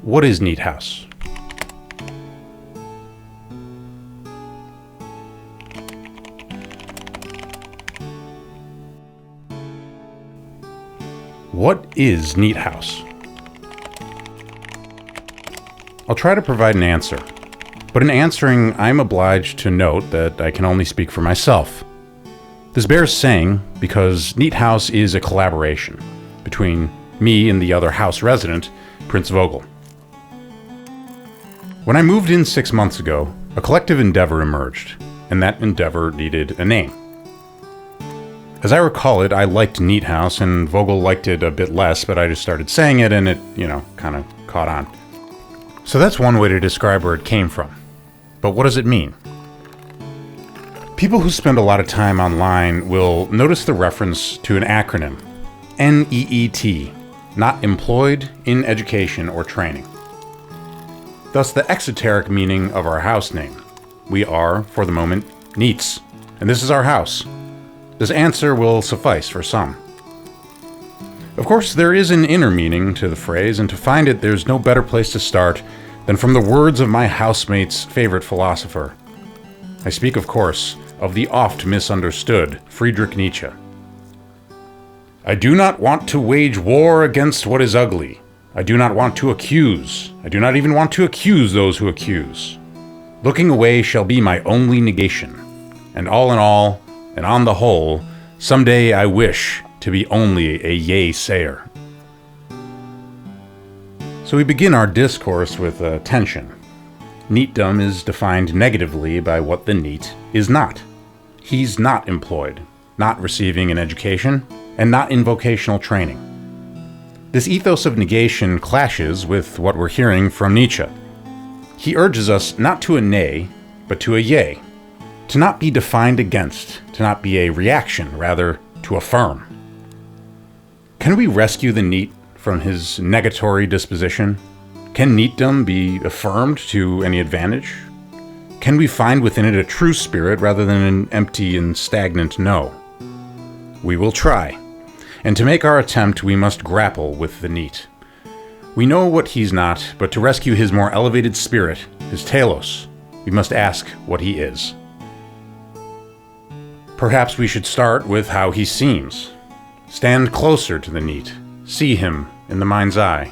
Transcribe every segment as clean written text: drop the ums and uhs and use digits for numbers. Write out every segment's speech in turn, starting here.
What is Neat House? What is Neat House? I'll try to provide an answer, but in answering, I'm obliged to note that I can only speak for myself. This bears saying because Neat House is a collaboration between me and the other house resident, Prince Vogel. When I moved in 6 months ago, a collective endeavor emerged, and that endeavor needed a name. As I recall it, I liked Neat House, and Vogel liked it a bit less, but I just started saying it, and it, kind of caught on. So that's one way to describe where it came from. But what does it mean? People who spend a lot of time online will notice the reference to an acronym, NEET, not employed in education or training. Thus the exoteric meaning of our house name. We are, for the moment, Neets, and this is our house. This answer will suffice for some. Of course, there is an inner meaning to the phrase, and to find it, there's no better place to start than from the words of my housemate's favorite philosopher. I speak, of course, of the oft misunderstood Friedrich Nietzsche. I do not want to wage war against what is ugly. I do not want to accuse. I do not even want to accuse those who accuse. Looking away shall be my only negation. And all in all, and on the whole, someday I wish to be only a yea-sayer. So we begin our discourse with a tension. NEETdom is defined negatively by what the NEET is not. He's not employed, not receiving an education, and not in vocational training. This ethos of negation clashes with what we're hearing from Nietzsche. He urges us not to a nay, but to a yea. To not be defined against, to not be a reaction, rather to affirm. Can we rescue the NEET from his negatory disposition? Can NEETdom be affirmed to any advantage? Can we find within it a true spirit rather than an empty and stagnant no? We will try, and to make our attempt we must grapple with the NEET. We know what he's not, but to rescue his more elevated spirit, his telos, we must ask what he is. Perhaps we should start with how he seems. Stand closer to the NEET. See him in the mind's eye.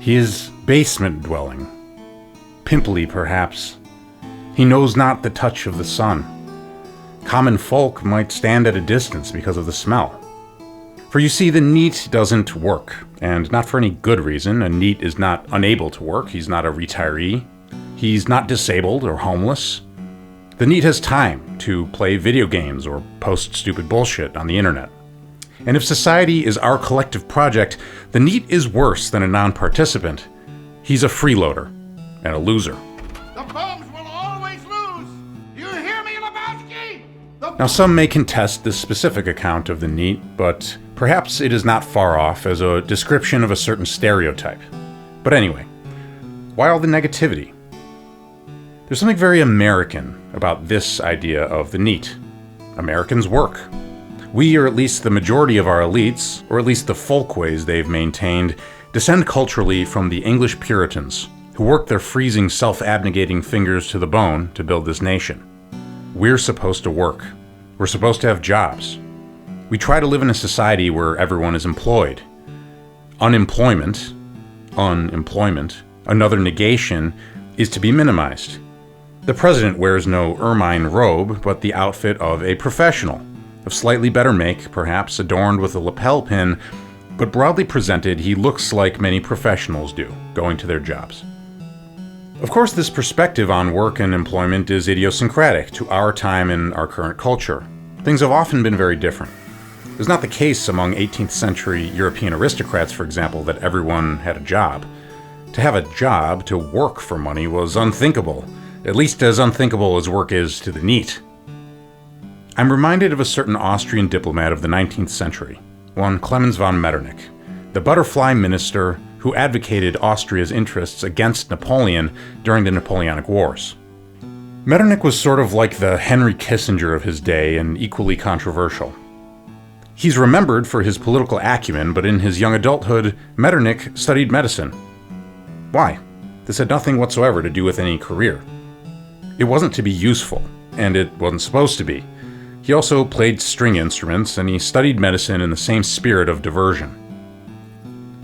He is basement-dwelling. Pimply, perhaps. He knows not the touch of the sun. Common folk might stand at a distance because of the smell. For you see, the NEET doesn't work, and not for any good reason. A NEET is not unable to work. He's not a retiree. He's not disabled or homeless. The NEET has time to play video games or post stupid bullshit on the internet. And if society is our collective project, the NEET is worse than a non-participant. He's a freeloader and a loser. The bums will always lose! You hear me, Lebowski? Now some may contest this specific account of the NEET, but perhaps it is not far off as a description of a certain stereotype. But anyway, why all the negativity? There's something very American about this idea of the NEET. Americans work. We, or at least the majority of our elites, or at least the folkways they've maintained, descend culturally from the English Puritans, who worked their freezing, self-abnegating fingers to the bone to build this nation. We're supposed to work. We're supposed to have jobs. We try to live in a society where everyone is employed. Unemployment, another negation, is to be minimized. The president wears no ermine robe, but the outfit of a professional, of slightly better make, perhaps adorned with a lapel pin, but broadly presented, he looks like many professionals do, going to their jobs. Of course, this perspective on work and employment is idiosyncratic to our time and our current culture. Things have often been very different. It was not the case among 18th century European aristocrats, for example, that everyone had a job. To have a job, to work for money, was unthinkable, at least as unthinkable as work is to the NEET. I'm reminded of a certain Austrian diplomat of the 19th century, one Clemens von Metternich, the butterfly minister who advocated Austria's interests against Napoleon during the Napoleonic Wars. Metternich was sort of like the Henry Kissinger of his day and equally controversial. He's remembered for his political acumen, but in his young adulthood, Metternich studied medicine. Why? This had nothing whatsoever to do with any career. It wasn't to be useful, and it wasn't supposed to be. He also played string instruments, and he studied medicine in the same spirit of diversion.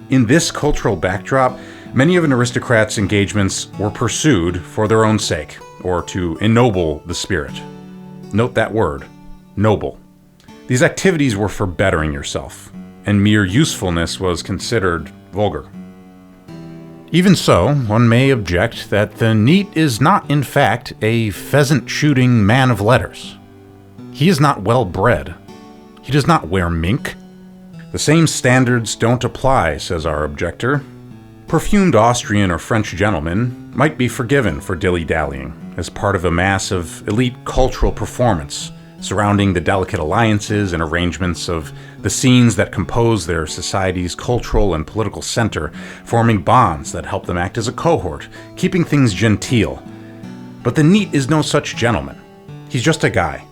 In this cultural backdrop, many of an aristocrat's engagements were pursued for their own sake, or to ennoble the spirit. Note that word, noble. These activities were for bettering yourself, and mere usefulness was considered vulgar. Even so, one may object that the NEET is not, in fact, a pheasant-shooting man of letters. He is not well-bred. He does not wear mink. The same standards don't apply, says our objector. Perfumed Austrian or French gentlemen might be forgiven for dilly-dallying as part of a mass of elite cultural performance surrounding the delicate alliances and arrangements of the scenes that compose their society's cultural and political center, forming bonds that help them act as a cohort, keeping things genteel. But the NEET is no such gentleman. He's just a guy.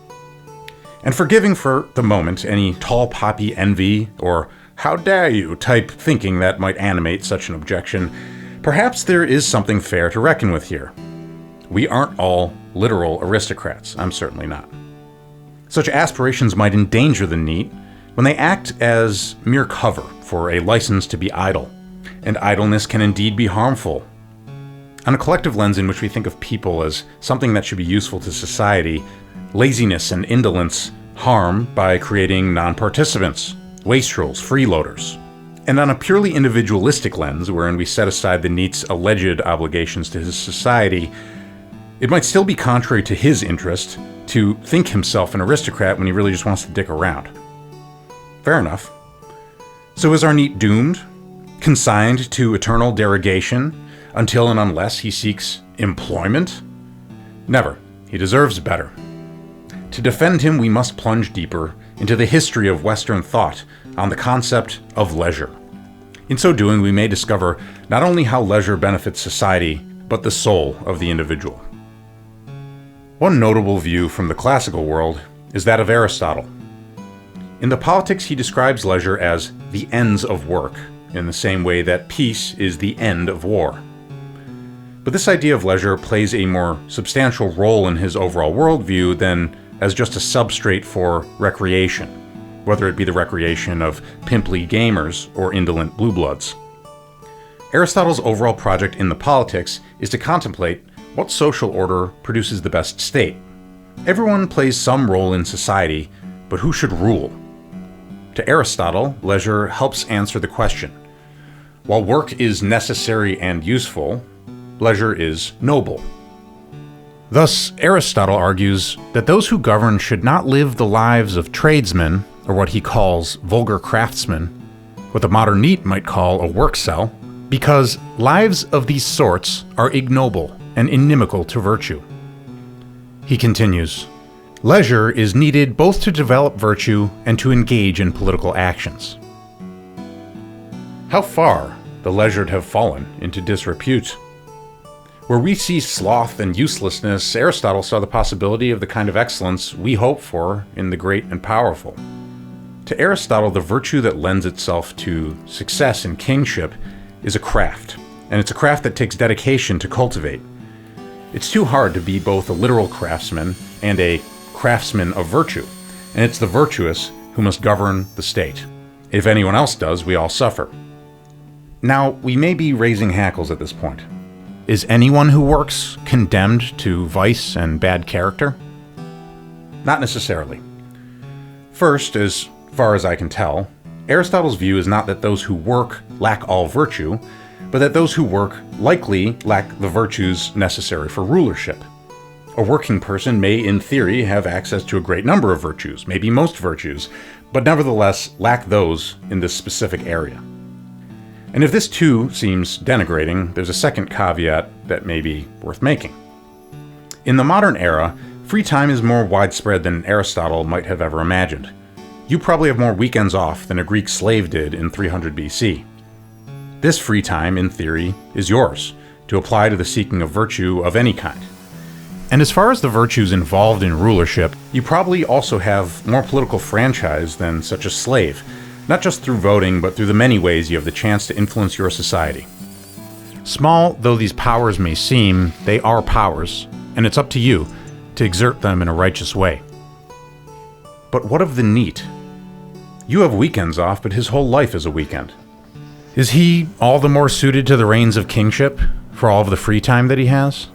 And forgiving for the moment any tall poppy envy or "how dare you" type thinking that might animate such an objection, perhaps there is something fair to reckon with here. We aren't all literal aristocrats. I'm certainly not. Such aspirations might endanger the NEET when they act as mere cover for a license to be idle, and idleness can indeed be harmful. On a collective lens in which we think of people as something that should be useful to society, laziness and indolence harm by creating non-participants, wastrels, freeloaders. And on a purely individualistic lens, wherein we set aside the NEET's alleged obligations to his society, it might still be contrary to his interest to think himself an aristocrat when he really just wants to dick around. Fair enough. So is our NEET doomed? Consigned to eternal derogation until and unless he seeks employment? Never. He deserves better. To defend him, we must plunge deeper into the history of Western thought on the concept of leisure. In so doing, we may discover not only how leisure benefits society, but the soul of the individual. One notable view from the classical world is that of Aristotle. In the Politics, he describes leisure as the ends of work, in the same way that peace is the end of war. But this idea of leisure plays a more substantial role in his overall worldview than as just a substrate for recreation, whether it be the recreation of pimply gamers or indolent blue bloods. Aristotle's overall project in the Politics is to contemplate what social order produces the best state. Everyone plays some role in society, but who should rule? To Aristotle, leisure helps answer the question. While work is necessary and useful, leisure is noble. Thus, Aristotle argues that those who govern should not live the lives of tradesmen, or what he calls vulgar craftsmen, what the modern NEET might call a work cell, because lives of these sorts are ignoble and inimical to virtue. He continues, leisure is needed both to develop virtue and to engage in political actions. How far the leisured have fallen into disrepute. Where we see sloth and uselessness, Aristotle saw the possibility of the kind of excellence we hope for in the great and powerful. To Aristotle, the virtue that lends itself to success and kingship is a craft, and it's a craft that takes dedication to cultivate. It's too hard to be both a literal craftsman and a craftsman of virtue, and it's the virtuous who must govern the state. If anyone else does, we all suffer. Now, we may be raising hackles at this point. Is anyone who works condemned to vice and bad character? Not necessarily. First, as far as I can tell, Aristotle's view is not that those who work lack all virtue, but that those who work likely lack the virtues necessary for rulership. A working person may, in theory, have access to a great number of virtues, maybe most virtues, but nevertheless lack those in this specific area. And if this too seems denigrating, there's a second caveat that may be worth making. In the modern era, free time is more widespread than Aristotle might have ever imagined. You probably have more weekends off than a Greek slave did in 300 BC. This free time, in theory, is yours, to apply to the seeking of virtue of any kind. And as far as the virtues involved in rulership, you probably also have more political franchise than such a slave, not just through voting, but through the many ways you have the chance to influence your society. Small though these powers may seem, they are powers, and it's up to you to exert them in a righteous way. But what of the NEET? You have weekends off, but his whole life is a weekend. Is he all the more suited to the reins of kingship for all of the free time that he has?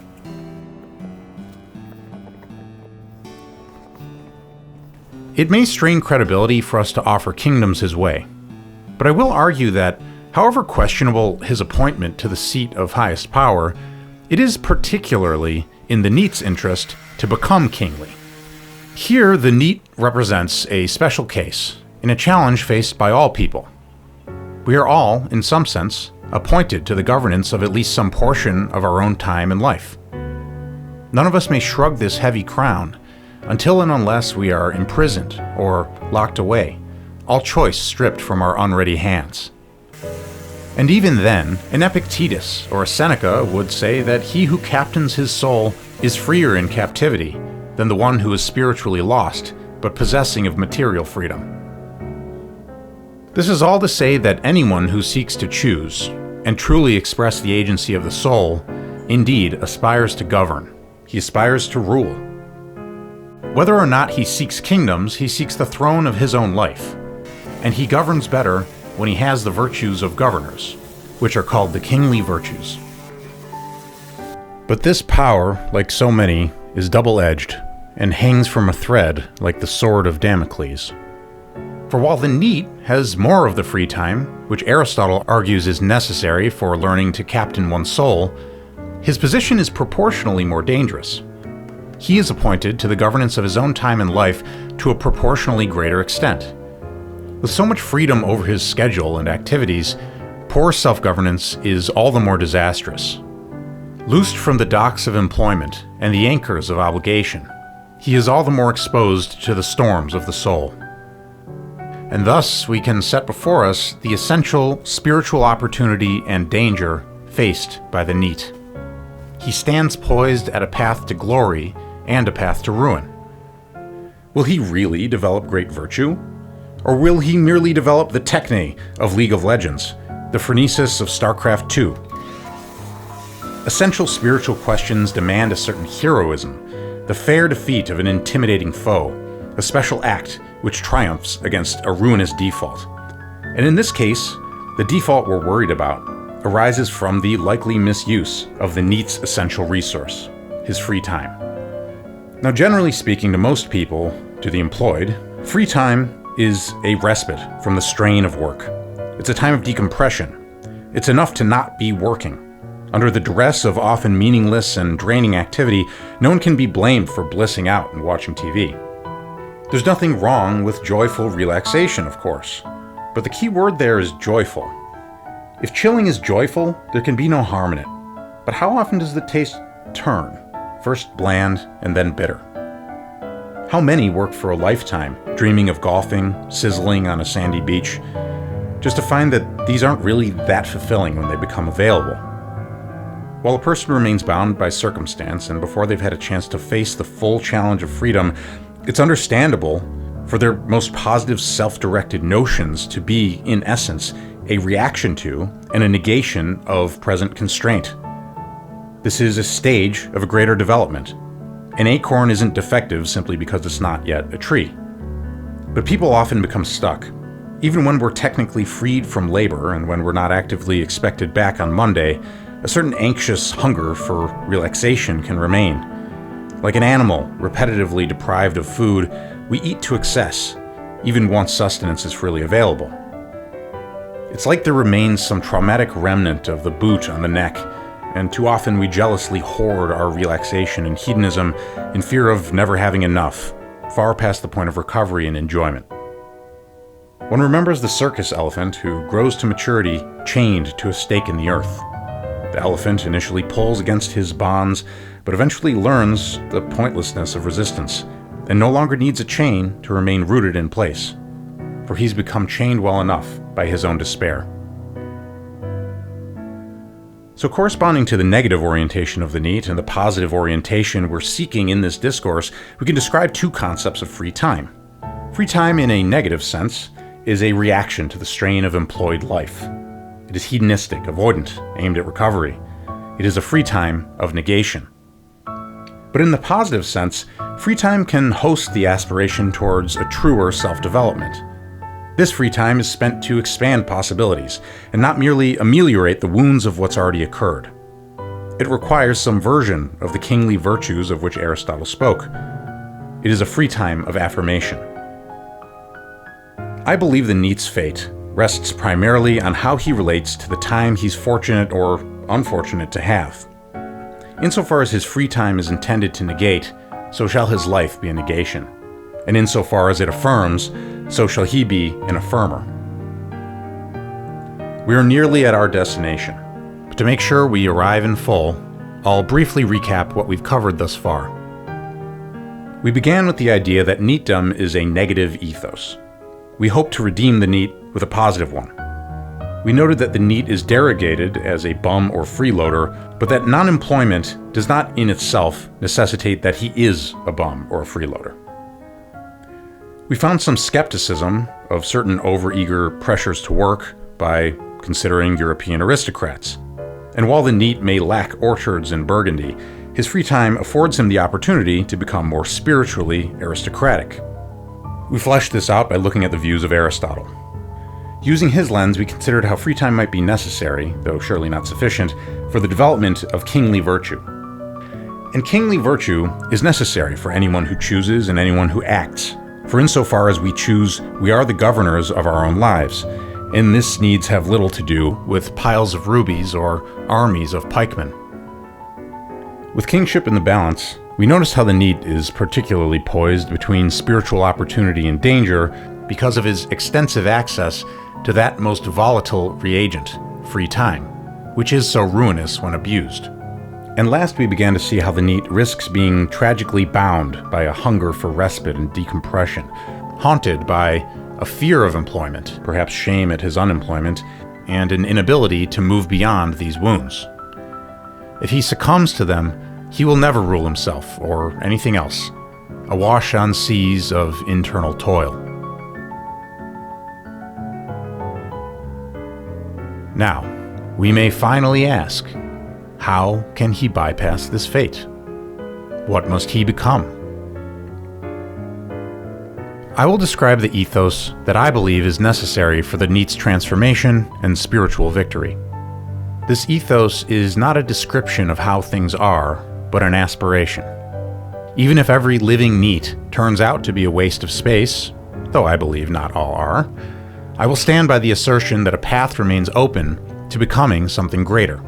It may strain credibility for us to offer kingdoms his way, but I will argue that, however questionable his appointment to the seat of highest power, it is particularly in the NEET's interest to become kingly. Here, the NEET represents a special case in a challenge faced by all people. We are all, in some sense, appointed to the governance of at least some portion of our own time and life. None of us may shrug this heavy crown until and unless we are imprisoned or locked away, all choice stripped from our unready hands. And even then, an Epictetus or a Seneca would say that he who captains his soul is freer in captivity than the one who is spiritually lost but possessing of material freedom. This is all to say that anyone who seeks to choose and truly express the agency of the soul indeed aspires to govern. He aspires to rule. Whether or not he seeks kingdoms, he seeks the throne of his own life, and he governs better when he has the virtues of governors, which are called the kingly virtues. But this power, like so many, is double-edged and hangs from a thread like the sword of Damocles. For while the NEET has more of the free time, which Aristotle argues is necessary for learning to captain one's soul, his position is proportionally more dangerous. He is appointed to the governance of his own time and life to a proportionally greater extent. With so much freedom over his schedule and activities, poor self-governance is all the more disastrous. Loosed from the docks of employment and the anchors of obligation, he is all the more exposed to the storms of the soul. And thus we can set before us the essential spiritual opportunity and danger faced by the NEET. He stands poised at a path to glory and a path to ruin. Will he really develop great virtue? Or will he merely develop the techne of League of Legends, the phronesis of StarCraft II? Essential spiritual questions demand a certain heroism, the fair defeat of an intimidating foe, a special act which triumphs against a ruinous default. And in this case, the default we're worried about arises from the likely misuse of the NEET's essential resource, his free time. Now, generally speaking, to most people, to the employed, free time is a respite from the strain of work. It's a time of decompression. It's enough to not be working. Under the duress of often meaningless and draining activity, no one can be blamed for blissing out and watching TV. There's nothing wrong with joyful relaxation, of course, but the key word there is joyful. If chilling is joyful, there can be no harm in it. But how often does the taste turn? First bland and then bitter. How many work for a lifetime, dreaming of golfing, sizzling on a sandy beach, just to find that these aren't really that fulfilling when they become available? While a person remains bound by circumstance and before they've had a chance to face the full challenge of freedom, it's understandable for their most positive self-directed notions to be, in essence, a reaction to and a negation of present constraint. This is a stage of a greater development. An acorn isn't defective simply because it's not yet a tree. But people often become stuck. Even when we're technically freed from labor and when we're not actively expected back on Monday, a certain anxious hunger for relaxation can remain. Like an animal repetitively deprived of food, we eat to excess, even once sustenance is freely available. It's like there remains some traumatic remnant of the boot on the neck, and too often we jealously hoard our relaxation and hedonism in fear of never having enough, far past the point of recovery and enjoyment. One remembers the circus elephant who grows to maturity chained to a stake in the earth. The elephant initially pulls against his bonds, but eventually learns the pointlessness of resistance, and no longer needs a chain to remain rooted in place, for he's become chained well enough by his own despair. So corresponding to the negative orientation of the NEET and the positive orientation we're seeking in this discourse, we can describe two concepts of free time. Free time in a negative sense is a reaction to the strain of employed life. It is hedonistic, avoidant, aimed at recovery. It is a free time of negation. But in the positive sense, free time can host the aspiration towards a truer self-development. This free time is spent to expand possibilities, and not merely ameliorate the wounds of what's already occurred. It requires some version of the kingly virtues of which Aristotle spoke. It is a free time of affirmation. I believe the NEET's fate rests primarily on how he relates to the time he's fortunate or unfortunate to have. Insofar as his free time is intended to negate, so shall his life be a negation. And insofar as it affirms, so shall he be an affirmer. We are nearly at our destination, but to make sure we arrive in full, I'll briefly recap what we've covered thus far. We began with the idea that NEETdom is a negative ethos. We hope to redeem the NEET with a positive one. We noted that the NEET is derogated as a bum or freeloader, but that non-employment does not in itself necessitate that he is a bum or a freeloader. We found some skepticism of certain overeager pressures to work by considering European aristocrats. And while the NEET may lack orchards in Burgundy, his free time affords him the opportunity to become more spiritually aristocratic. We fleshed this out by looking at the views of Aristotle. Using his lens, we considered how free time might be necessary, though surely not sufficient, for the development of kingly virtue. And kingly virtue is necessary for anyone who chooses and anyone who acts. For insofar as we choose, we are the governors of our own lives, and this needs have little to do with piles of rubies or armies of pikemen. With kingship in the balance, we notice how the NEET is particularly poised between spiritual opportunity and danger because of his extensive access to that most volatile reagent, free time, which is so ruinous when abused. And last we began to see how the NEET risks being tragically bound by a hunger for respite and decompression, haunted by a fear of employment, perhaps shame at his unemployment, and an inability to move beyond these wounds. If he succumbs to them, he will never rule himself or anything else, awash on seas of internal toil. Now, we may finally ask, how can he bypass this fate? What must he become? I will describe the ethos that I believe is necessary for the NEET's transformation and spiritual victory. This ethos is not a description of how things are, but an aspiration. Even if every living NEET turns out to be a waste of space, though I believe not all are, I will stand by the assertion that a path remains open to becoming something greater.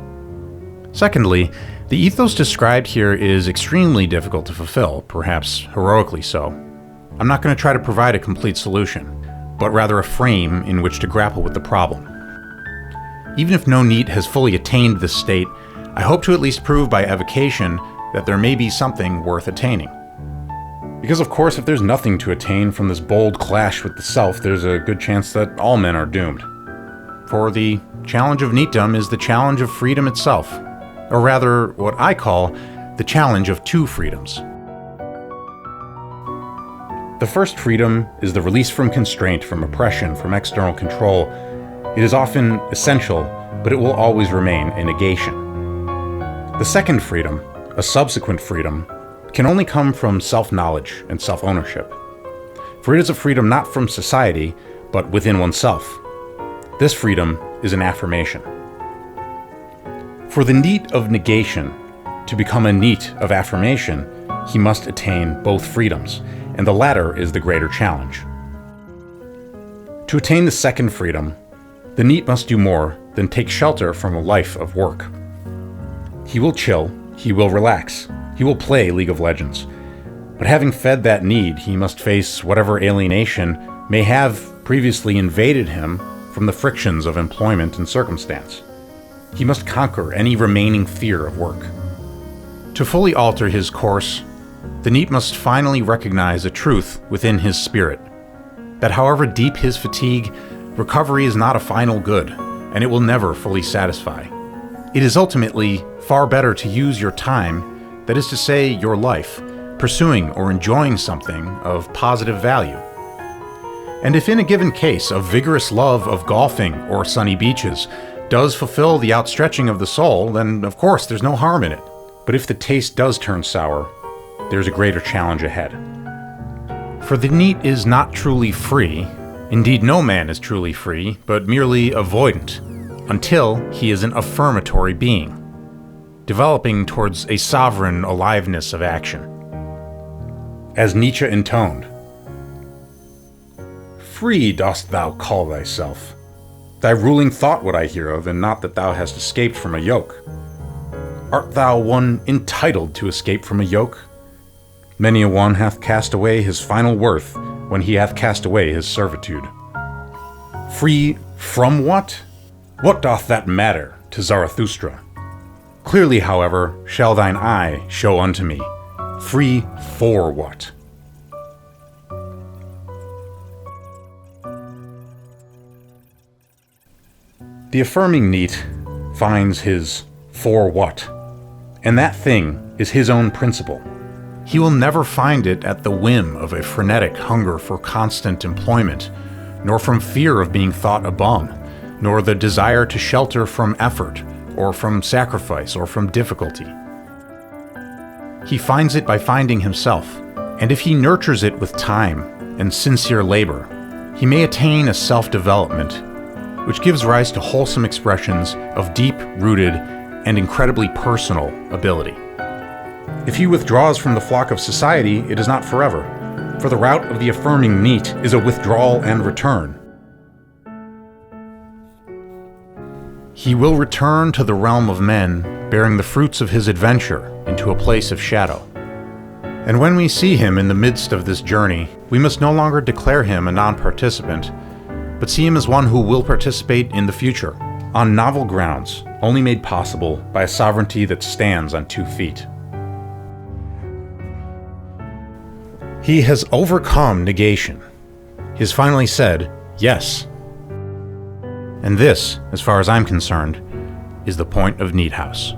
Secondly, the ethos described here is extremely difficult to fulfill, perhaps heroically so. I'm not going to try to provide a complete solution, but rather a frame in which to grapple with the problem. Even if no NEET has fully attained this state, I hope to at least prove by evocation that there may be something worth attaining. Because of course, if there's nothing to attain from this bold clash with the self, there's a good chance that all men are doomed. For the challenge of NEETdom is the challenge of freedom itself, or rather, what I call the challenge of two freedoms. The first freedom is the release from constraint, from oppression, from external control. It is often essential, but it will always remain a negation. The second freedom, a subsequent freedom, can only come from self-knowledge and self-ownership. For it is a freedom not from society, but within oneself. This freedom is an affirmation. For the NEET of negation to become a NEET of affirmation, he must attain both freedoms, and the latter is the greater challenge. To attain the second freedom, the NEET must do more than take shelter from a life of work. He will chill, he will relax, he will play League of Legends. But having fed that need, he must face whatever alienation may have previously invaded him from the frictions of employment and circumstance. He must conquer any remaining fear of work. To fully alter his course, the NEET must finally recognize a truth within his spirit, that however deep his fatigue, recovery is not a final good, and it will never fully satisfy. It is ultimately far better to use your time, that is to say, your life, pursuing or enjoying something of positive value. And if in a given case a vigorous love of golfing or sunny beaches does fulfill the outstretching of the soul, then of course there's no harm in it. But if the taste does turn sour, there's a greater challenge ahead. For the NEET is not truly free, indeed no man is truly free, but merely avoidant, until he is an affirmatory being, developing towards a sovereign aliveness of action. As Nietzsche intoned, "Free dost thou call thyself. Thy ruling thought would I hear of, and not that thou hast escaped from a yoke. Art thou one entitled to escape from a yoke? Many a one hath cast away his final worth when he hath cast away his servitude. Free from what? What doth that matter to Zarathustra? Clearly, however, shall thine eye show unto me, free for what?" The affirming NEET finds his for what, and that thing is his own principle. He will never find it at the whim of a frenetic hunger for constant employment, nor from fear of being thought a bum, nor the desire to shelter from effort, or from sacrifice, or from difficulty. He finds it by finding himself, and if he nurtures it with time and sincere labor, he may attain a self-development which gives rise to wholesome expressions of deep-rooted and incredibly personal ability. If he withdraws from the flock of society, it is not forever, for the route of the affirming NEET is a withdrawal and return. He will return to the realm of men, bearing the fruits of his adventure into a place of shadow. And when we see him in the midst of this journey, we must no longer declare him a non-participant, but see him as one who will participate in the future, on novel grounds, only made possible by a sovereignty that stands on 2 feet. He has overcome negation. He has finally said, yes. And this, as far as I'm concerned, is the point of NEET House.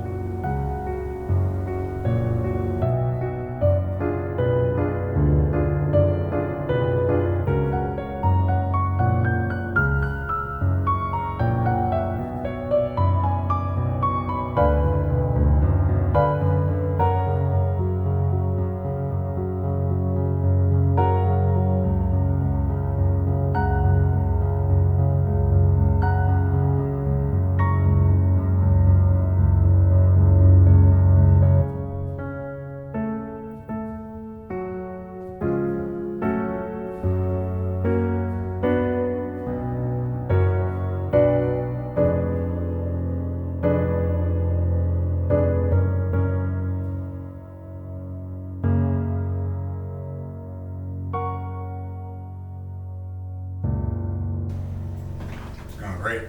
Great.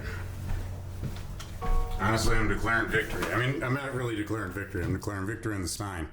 Honestly, I'm declaring victory. I mean, I'm not really declaring victory. I'm declaring victory in the Stein.